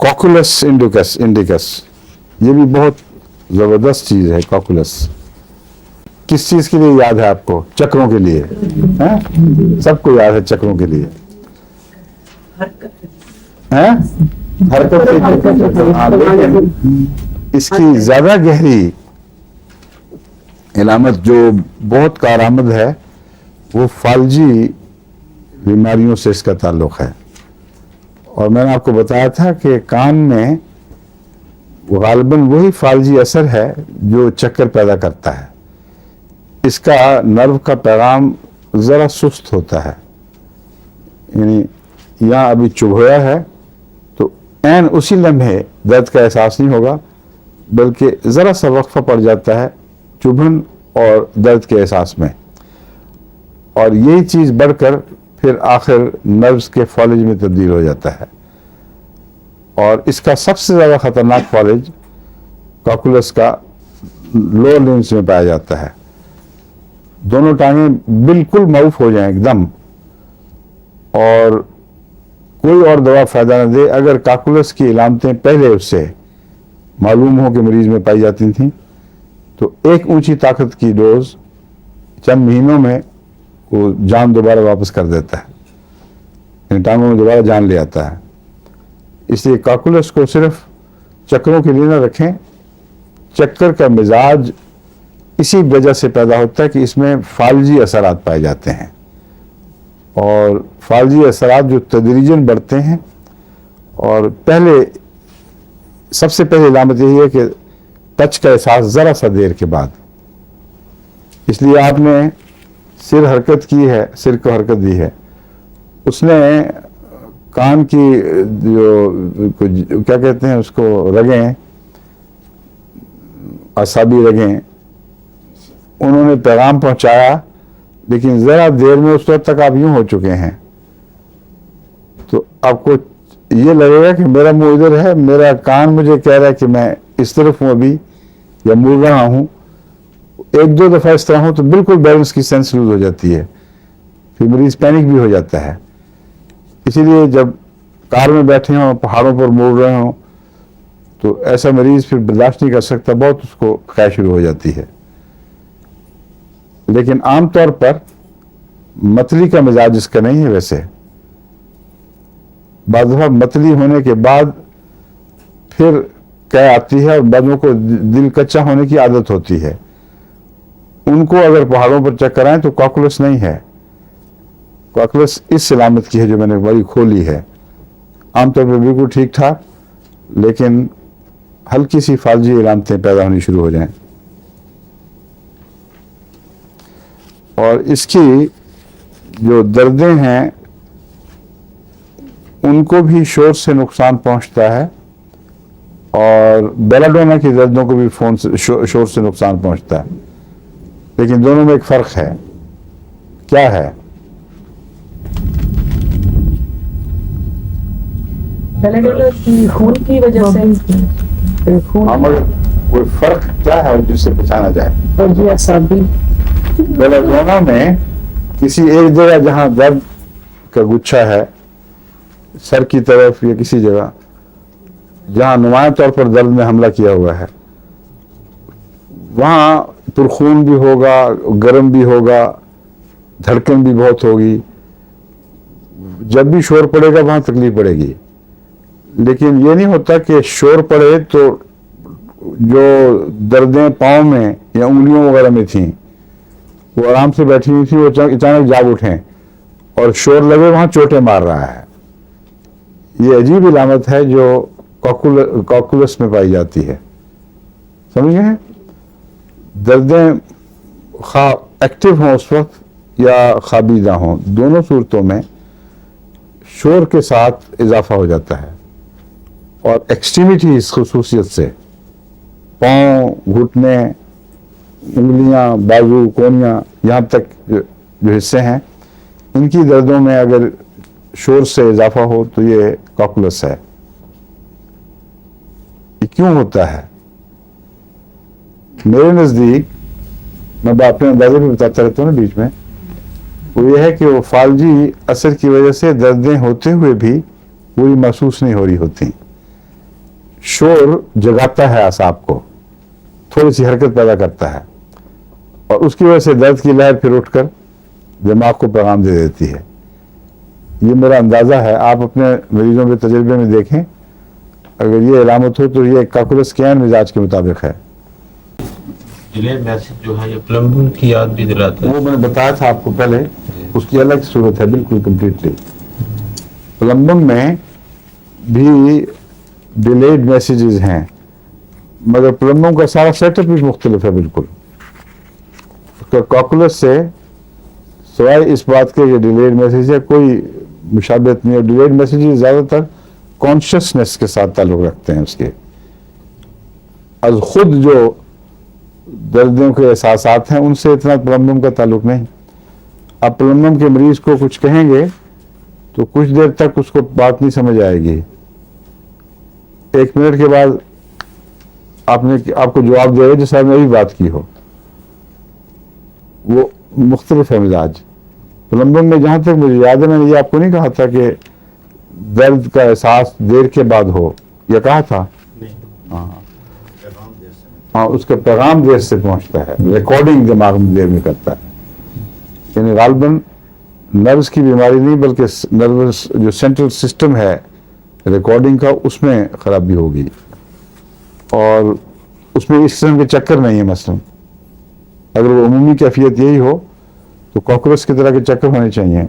Cocculus indicus, ये भी बहुत जबरदस्त चीज है। कॉकुलस किस चीज के लिए याद है आपको? चक्रों के लिए, हैं? सबको याद है चक्रों के लिए, हैं? हरकत से। हाँ, लेकिन इसकी ज्यादा गहरी इलामत जो बहुत कारआमद है वो फाल्जी बीमारियों से इसका ताल्लुक है। और मैंने आपको बताया था कि कान में गालिबन वही फाल्जी असर है जो चक्कर पैदा करता है। इसका नर्व का पैगाम ज़रा सुस्त होता है, यानी यहाँ अभी चुभोया है तो ऐन उसी लम्हे दर्द का एहसास नहीं होगा, बल्कि ज़रा सा वक्फा पड़ जाता है चुभन और दर्द के एहसास में, और यही चीज़ बढ़कर फिर आखिर नर्व्स के फॉलेज में तब्दील हो जाता है। और इसका सबसे ज़्यादा ख़तरनाक फॉलेज कॉकुलस का लोअर लिम्स में पाया जाता है। दोनों टांगें बिल्कुल माउफ हो जाएं एकदम, और कोई और दवा फ़ायदा न दे। अगर कॉकुलस की इलामतें पहले उससे मालूम हो कि मरीज़ में पाई जाती थीं तो एक ऊंची ताकत की डोज चंद महीनों में वो जान दोबारा वापस कर देता है, इन टांगों में दोबारा जान ले आता है। इसलिए कॉकुलस को सिर्फ चक्रों के लिए न रखें। चक्कर का मिजाज इसी वजह से पैदा होता है कि इसमें फाल्जी असरात पाए जाते हैं, और फाल्जी असरात जो तदरीजन बढ़ते हैं। और सबसे पहले इलामत यही है कि टच का एहसास ज़रा सा देर के बाद। इसलिए आपने सिर हरकत की है, सिर को हरकत दी है, उसने कान की जो क्या कहते हैं उसको, रगें, असाबी रगें, उन्होंने पैगाम पहुंचाया, लेकिन ज़रा देर में उस वक्त तक आप यूं हो चुके हैं तो आपको ये लगेगा कि मेरा मुंह इधर है, मेरा कान मुझे कह रहा है कि मैं इस तरफ हूँ अभी या मुड़ रहा हूँ। एक दो दफ़ा इस तरह हो तो बिल्कुल बैलेंस की सेंस लूज हो जाती है, फिर मरीज पैनिक भी हो जाता है। इसीलिए जब कार में बैठे हों, पहाड़ों पर मुड़ रहे हों, तो ऐसा मरीज फिर बर्दाश्त नहीं कर सकता, बहुत उसको खैर शुरू हो जाती है। लेकिन आमतौर पर मतली का मिजाज इसका नहीं है। वैसे बाद दफ़ा मतली होने के बाद फिर कह आती है, और बदों को दिल कच्चा होने की आदत होती है। उनको अगर पहाड़ों पर चक्कर आए तो कॉकुलस नहीं है, कॉकुलस इस सलामत की है जो मैंने बड़ी खोली है। आमतौर पर बिल्कुल ठीक ठाक, लेकिन हल्की सी फालजी इलामतें पैदा होनी शुरू हो जाएं। और इसकी जो दर्दें हैं उनको भी शोर से नुकसान पहुंचता है, और बेलाडोना की दर्दों को भी शोर से नुकसान पहुंचता है। लेकिन दोनों में एक फ़र्क है। क्या है? बेलाडोना की खून की वजह से खून, मगर कोई फ़र्क क्या है जिससे पहचाना जाए? और ये असाबी बेलाडोना में किसी एक जगह जहां दर्द का गुच्छा है, सर की तरफ या किसी जगह जहां नुमाया तौर पर दर्द में हमला किया हुआ है, वहां पुरखून भी होगा, गर्म भी होगा, धड़कन भी बहुत होगी। जब भी शोर पड़ेगा वहां तकलीफ पड़ेगी। लेकिन ये नहीं होता कि शोर पड़े तो जो दर्दें पाँव में या उंगलियों वगैरह में थीं वो आराम से बैठी हुई थी, वो अचानक जाग उठें और शोर लगे वहां चोटें मार रहा है। ये अजीब इलामत है जो कॉकुलस में पाई जाती है। समझ गए? दर्दें खा एक्टिव हों उस वक्त या खाबीदा हों, दोनों सूरतों में शोर के साथ इजाफा हो जाता है। और एक्सट्रीमिटी इस खुसूसियत से पाँव, घुटने, उंगलियां, बाजू, कोनियां, यहाँ तक जो हिस्से हैं, इनकी दर्दों में अगर शोर से इजाफा हो तो ये कॉकुलस है। ये क्यों होता है? मेरे नज़दीक, मैं अपने अंदाजे भी बताता रहता हूँ ना बीच में, वो ये है कि वो फाल्जी असर की वजह से दर्दें होते हुए भी पूरी महसूस नहीं हो रही होती। شور جگاتا ہے اعصاب کو, تھوڑی سی حرکت پیدا کرتا ہے, اور اس کی وجہ سے درد کی لہر پھر اٹھ کر دماغ کو پیغام دے دیتی ہے. یہ میرا اندازہ ہے, آپ اپنے مریضوں کے تجربے میں دیکھیں, اگر یہ علامت ہو تو یہ کاکولس کین مزاج کے مطابق ہے. ڈیلیڈ میسج جو ہے یہ پلمبنگ کی یاد بھی دلاتا ہے. وہ میں نے بتایا تھا آپ کو پہلے, اس کی الگ صورت ہے بالکل کمپلیٹلی. پلمبنگ میں بھی ڈیلیڈ میسیجز ہیں, مگر پلمبنگ کا سارا سیٹ اپ بھی مختلف ہے بالکل. اس کا کاکولس سے سوائے اس بات کے کہ ڈیلیڈ میسیج ہے کوئی مشابہت نہیں ہے. ڈیلیڈ میسیجز زیادہ تر کانشیسنیس کے ساتھ تعلق رکھتے ہیں. اس کے از خود جو دردوں کے احساسات ہیں ان سے اتنا پلمبنگ کا تعلق نہیں. آپ پلمبنگ کے مریض کو کچھ کہیں گے تو کچھ دیر تک اس کو بات نہیں سمجھ آئے گی, 1 منٹ کے بعد آپ کو جواب دے گا جیسے آپ نے یہی بات کی ہو. وہ مختلف ہے مزاج. پلمبنگ میں جہاں تک مجھے یاد ہے میں نے یہ آپ کو نہیں کہا تھا کہ درد کا احساس دیر کے بعد ہو, یا کہا تھا؟ ہاں, اس کا پیغام دیر سے پہنچتا ہے, ریکارڈنگ دماغ میں دیر میں کرتا ہے. یعنی غالباً نروس کی بیماری نہیں بلکہ نروس جو سینٹرل سسٹم ہے ریکارڈنگ کا, اس میں خرابی ہوگی, اور اس میں اس قسم کے چکر نہیں ہے. مثلا اگر وہ عمومی کیفیت یہی ہو تو کاکروچ کی طرح کے چکر ہونے چاہیے.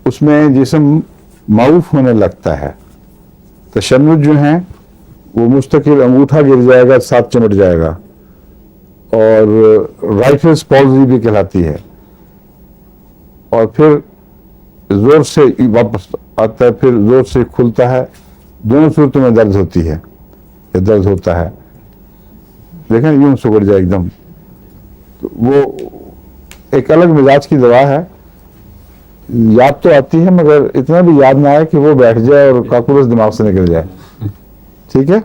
اس میں جسم معوف ہونے لگتا ہے. تشنج جو ہیں وہ مستقل انگوٹھا گر جائے گا, ساتھ چمٹ جائے گا, اور رائفلز پالزی بھی کہلاتی ہے, اور پھر زور سے واپس آتا ہے, پھر زور سے کھلتا ہے. دونوں صورتوں میں درد ہوتی ہے, یا درد ہوتا ہے. دیکھیں یوں سکڑ جائے ایک دم. وہ ایک الگ مزاج کی دوا ہے. یاد تو آتی ہے مگر اتنا بھی یاد نہ آئے کہ وہ بیٹھ جائے اور کاکروچ دماغ سے نکل جائے. ٹھیک ہے.